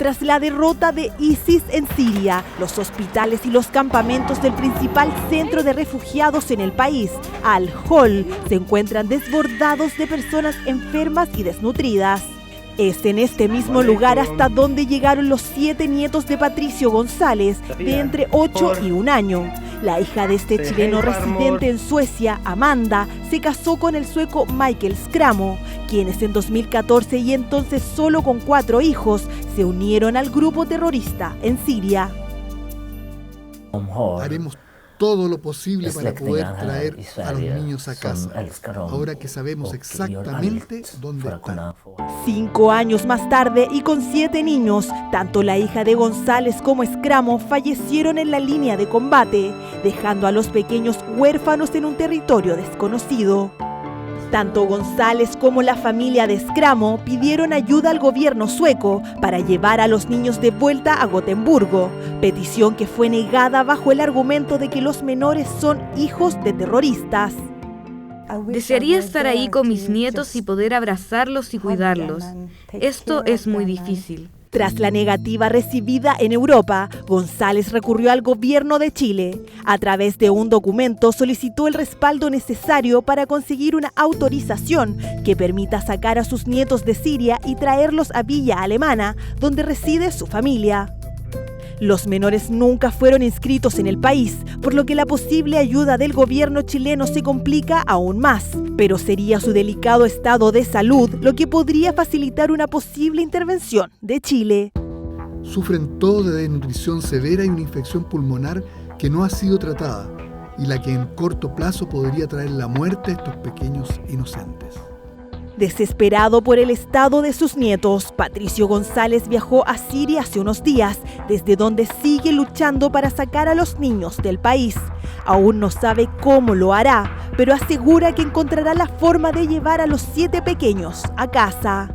Tras la derrota de ISIS en Siria, los hospitales y los campamentos del principal centro de refugiados en el país, Al-Hol, se encuentran desbordados de personas enfermas y desnutridas. Es en este mismo lugar hasta donde llegaron los 7 nietos de Patricio González, de entre 8 y 1 año. La hija de este chileno residente en Suecia, Amanda, se casó con el sueco Michael Skramo, quienes en 2014 y entonces solo con 4 hijos, se unieron al grupo terrorista en Siria. Haremos todo lo posible para poder traer a los niños a casa, ahora que sabemos exactamente dónde están. 5 años más tarde y con 7 niños, tanto la hija de González como Skramo fallecieron en la línea de combate, dejando a los pequeños huérfanos en un territorio desconocido. Tanto González como la familia de Skramo pidieron ayuda al gobierno sueco para llevar a los niños de vuelta a Gotemburgo, petición que fue negada bajo el argumento de que los menores son hijos de terroristas. Desearía estar ahí con mis nietos y poder abrazarlos y cuidarlos. Esto es muy difícil. Tras la negativa recibida en Europa, González recurrió al gobierno de Chile. A través de un documento solicitó el respaldo necesario para conseguir una autorización que permita sacar a sus nietos de Siria y traerlos a Villa Alemana, donde reside su familia. Los menores nunca fueron inscritos en el país, por lo que la posible ayuda del gobierno chileno se complica aún más, pero sería su delicado estado de salud lo que podría facilitar una posible intervención de Chile. Sufren todo de desnutrición severa y una infección pulmonar que no ha sido tratada y la que en corto plazo podría traer la muerte a estos pequeños inocentes. Desesperado por el estado de sus nietos, Patricio González viajó a Siria hace unos días, desde donde sigue luchando para sacar a los niños del país. Aún no sabe cómo lo hará, pero asegura que encontrará la forma de llevar a los 7 pequeños a casa.